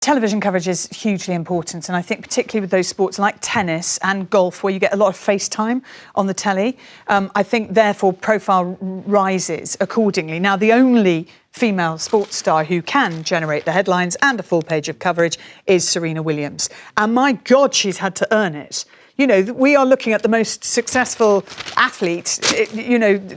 Television coverage is hugely important, and I think particularly with those sports like tennis and golf, where you get a lot of face time on the telly, I think therefore profile rises accordingly. Now, the only female sports star who can generate the headlines and a full page of coverage is Serena Williams. And my God, she's had to earn it. You know, we are looking at the most successful athlete,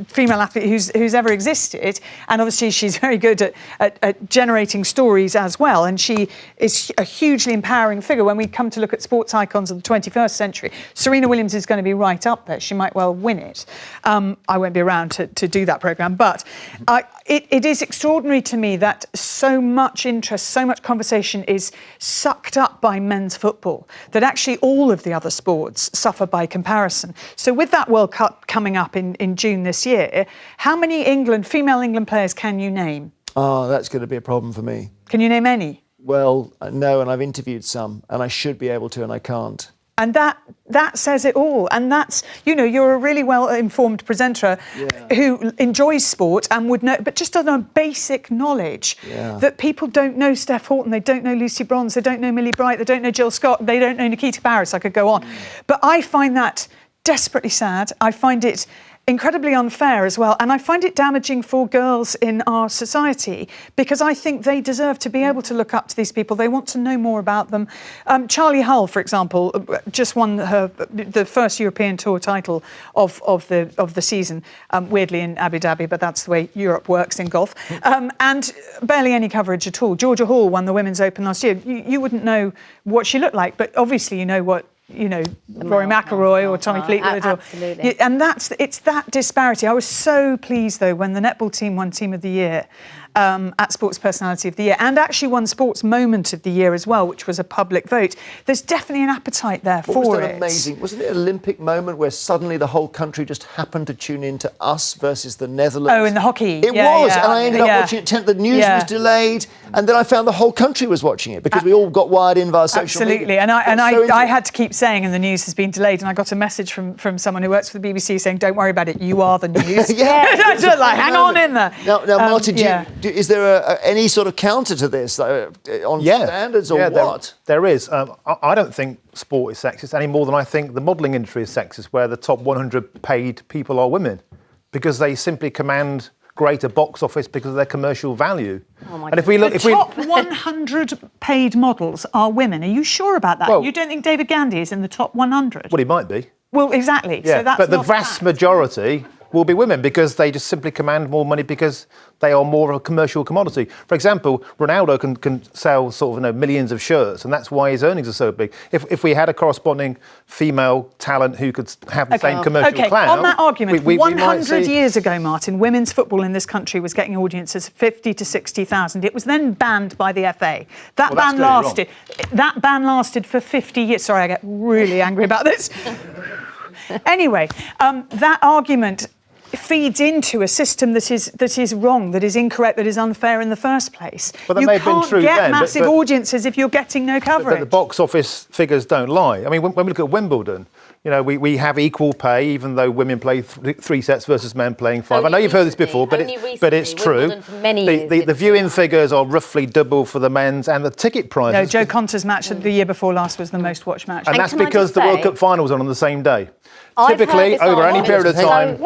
female athlete who's ever existed. And obviously she's very good at generating stories as well. And she is a hugely empowering figure. When we come to look at sports icons of the 21st century, Serena Williams is going to be right up there. She might well win it. I won't be around to do that programme. But it is extraordinary to me that so much interest, so much conversation is sucked up by men's football, that actually all of the other sports suffer by comparison. So with that World Cup coming up in June this year, how many female England players can you name? Oh, that's going to be a problem for me. Can you name any? Well, no, and I've interviewed some, and I should be able to, and I can't. And that says it all. And that's, you're a really well-informed presenter who enjoys sport and would know, but just on a basic knowledge that people don't know Steph Houghton, they don't know Lucy Bronze, they don't know Millie Bright, they don't know Jill Scott, they don't know Nikita Paris. I could go on. But I find that desperately sad. I find it incredibly unfair as well, and I find it damaging for girls in our society, because I think they deserve to be able to look up to these people. They want to know more about them. Charlie Hull, for example, just won the first European Tour title of the season, weirdly in Abu Dhabi, but that's the way Europe works in golf, and barely any coverage at all. Georgia Hall won the Women's Open last year. You wouldn't know what she looked like, but obviously you know what Rory McIlroy or Tommy Fleetwood. Absolutely. And it's that disparity. I was so pleased, though, when the netball team won Team of the Year at Sports Personality of the Year, and actually won Sports Moment of the Year as well, which was a public vote. There's definitely an appetite there for it. Amazing? Wasn't it an Olympic moment where suddenly the whole country just happened to tune in to us versus the Netherlands? Oh, in the hockey. It was, and I ended up watching it. The news was delayed, and then I found the whole country was watching it because we all got wired in via social media. Absolutely, I had to keep saying, and the news has been delayed, and I got a message from someone who works for the BBC saying, "Don't worry about it, you are the news." Like, hang on in there. Now Martin, is there any sort of counter to this on standards or what? There is. I don't think sport is sexist any more than I think the modelling industry is sexist, where the top 100 paid people are women, because they simply command greater box office because of their commercial value. And if we look, the top 100 paid models are women. Are you sure about that? Well, you don't think David Gandy is in the top 100? Well, he might be. Well, exactly. Yeah. So that's but the not vast majority will be women, because they just simply command more money because they are more of a commercial commodity. For example, Ronaldo can sell sort of millions of shirts, and that's why his earnings are so big. If we had a corresponding female talent who could have the same commercial clout... On that argument, 100 years ago, Martin, women's football in this country was getting audiences 50 to 60,000. It was then banned by the FA. That ban lasted for 50 years. Sorry, I get really angry about this. Anyway, that argument feeds into a system that is wrong, that is incorrect, that is unfair in the first place. But that you may have been can't true get then, massive audiences if you're getting no coverage. But the box office figures don't lie. I mean, when we look at Wimbledon, we have equal pay, even though women play three sets versus men playing five. I know you've heard this before, but it's true. The viewing figures are roughly double for the men's, and the ticket prices... No, Joe Conter's match the year before last was the most watched match. And that's because the World Cup finals are on the same day. Typically, over any period of time...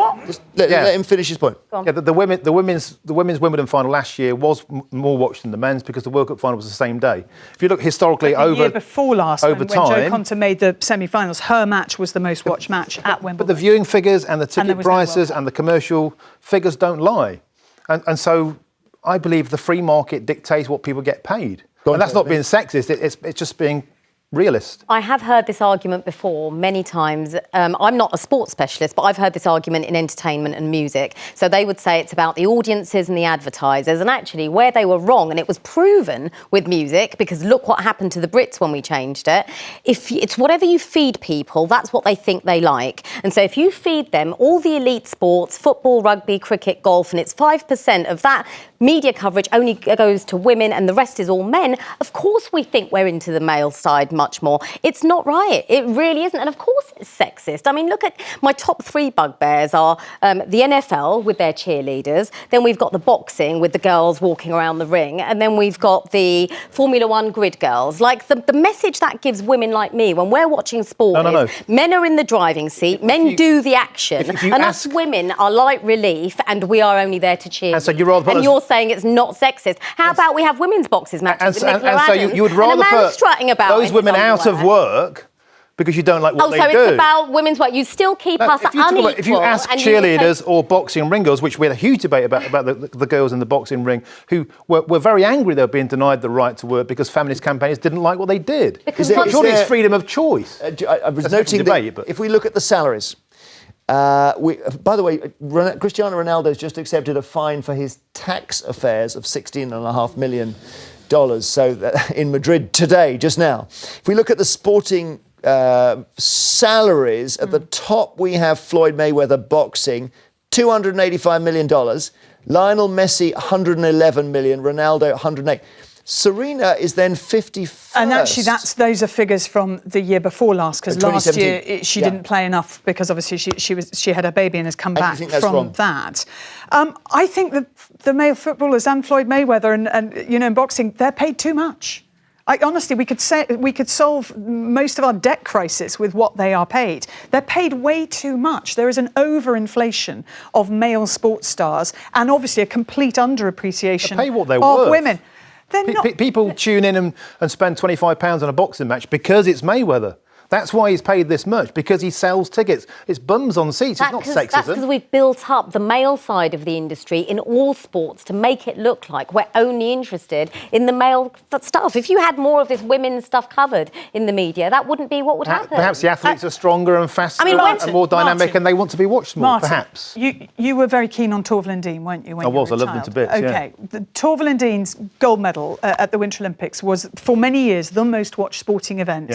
Let him finish his point. Yeah, the women's Wimbledon final last year was more watched than the men's because the World Cup final was the same day. If you look historically the year before last, when Joe Conter made the semi-finals, her match was the most watched match at Wimbledon. But the viewing figures and the ticket prices and the commercial figures don't lie. And so I believe the free market dictates what people get paid. And that's not being sexist, it's just being realist. I have heard this argument before many times. I'm not a sports specialist, but I've heard this argument in entertainment and music. So they would say it's about the audiences and the advertisers. And actually, where they were wrong, and it was proven with music, because look what happened to the Brits when we changed it. If it's whatever you feed people, that's what they think they like. And so if you feed them all the elite sports, football, rugby, cricket, golf, and it's 5% of that media coverage only goes to women and the rest is all men, of course we think we're into the male side much more. It's not right. It really isn't. And of course it's sexist. I mean, look at my top 3 bugbears are the NFL with their cheerleaders, then we've got the boxing with the girls walking around the ring, and then we've got the Formula One grid girls. Like, the message that gives women like me when we're watching sport is men are in the driving seat, men do the action, and us women are light relief, and we are only there to cheer. And so you're saying it's not sexist. How about we have women's boxes matches with Nicola Adams, you would rather put strutting about those women out of work because you don't like what they do. Oh, so it's about women's work. You still keep us unequal. If you ask cheerleaders or boxing ring girls, which we had a huge debate about the girls in the boxing ring, who were very angry they were being denied the right to work because feminist campaigns didn't like what they did. Surely it's freedom of choice. I was noting that if we look at the salaries, by the way, Cristiano Ronaldo's just accepted a fine for his tax affairs of $16.5 million. So in Madrid today, just now. If we look at the sporting salaries, at the top we have Floyd Mayweather boxing, $285 million. Lionel Messi, $111 million. Ronaldo, $108. Serena is then 51st. And actually, those are figures from the year before last, because last year she didn't play enough because obviously she had her baby and has come back from that. I think that the male footballers and Floyd Mayweather and in boxing, they're paid too much. Honestly, we could solve most of our debt crisis with what they are paid. They're paid way too much. There is an overinflation of male sports stars, and obviously a complete underappreciation of women. People tune in and spend £25 on a boxing match because it's Mayweather. That's why he's paid this much, because he sells tickets. It's bums on seats, it's not sexism. That's because we've built up the male side of the industry in all sports to make it look like we're only interested in the male stuff. If you had more of this women's stuff covered in the media, that wouldn't be what would happen. Perhaps the athletes are stronger and faster and more dynamic, and they want to be watched more, perhaps. You were very keen on Torvill and Dean, weren't you? I loved them to bits, OK. The Torvill and Dean's gold medal at the Winter Olympics was, for many years, the most watched sporting event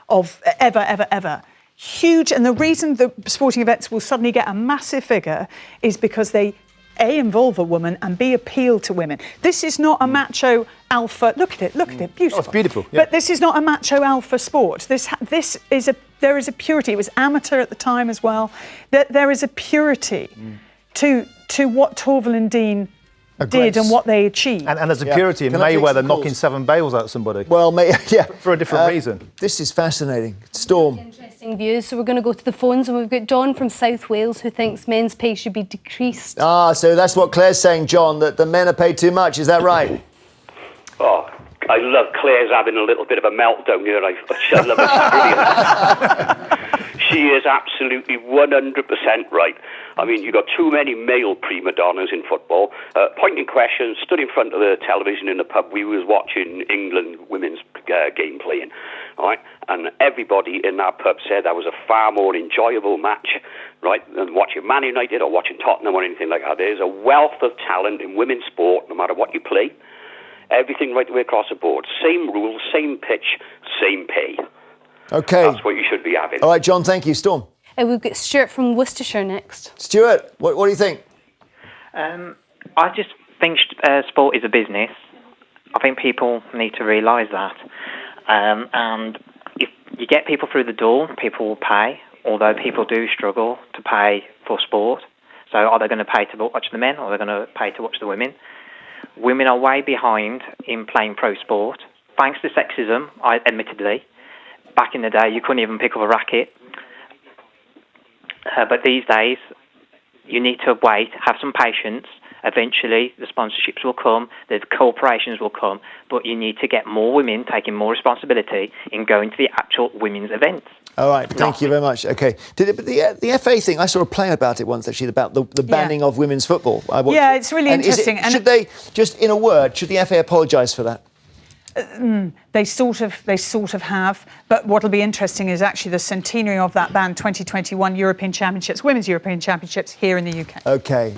of ever. Huge. And the reason the sporting events will suddenly get a massive figure is because they, A, involve a woman, and B, appeal to women. This is not a macho alpha. Look at it, beautiful. Oh, it's beautiful. Yeah. But this is not a macho alpha sport. There is a purity. It was amateur at the time as well. There is a purity to what Torvill and Dean did and what they achieved. And there's a purity in Mayweather knocking 7 bails out of somebody. Well, for a different reason. This is fascinating. Storm. Interesting views. So we're going to go to the phones, and we've got John from South Wales who thinks men's pay should be decreased. So that's what Claire's saying, John, that the men are paid too much. Is that right? Oh, I love Claire's having a little bit of a meltdown here. I love her. She is absolutely 100% right. I mean, you've got too many male prima donnas in football. Pointing questions, stood in front of the television in the pub. We was watching England women's game playing, all right? And everybody in that pub said that was a far more enjoyable match, right, than watching Man United or watching Tottenham or anything like that. There's a wealth of talent in women's sport, no matter what you play. Everything right the way across the board. Same rules, same pitch, same pay. OK. That's what you should be having. All right, John, thank you. Storm. We've got Stuart from Worcestershire next. Stuart, what do you think? I just think sport is a business. I think people need to realise that. And if you get people through the door, people will pay, although people do struggle to pay for sport. So are they going to pay to watch the men, or are they going to pay to watch the women? Women are way behind in playing pro sport, thanks to sexism, admittedly. Back in the day, you couldn't even pick up a racket. But these days, you need to wait, have some patience. Eventually, the sponsorships will come, the corporations will come, but you need to get more women taking more responsibility in going to the actual women's events. All right, thank you very much. OK. The FA thing, I saw a play about it once, actually, about the banning of women's football. It's really interesting. Should they, just in a word, should the FA apologise for that? They sort of have, but what'll be interesting is actually the centenary of that ban, 2021 European Championships, Women's European Championships here in the UK. OK.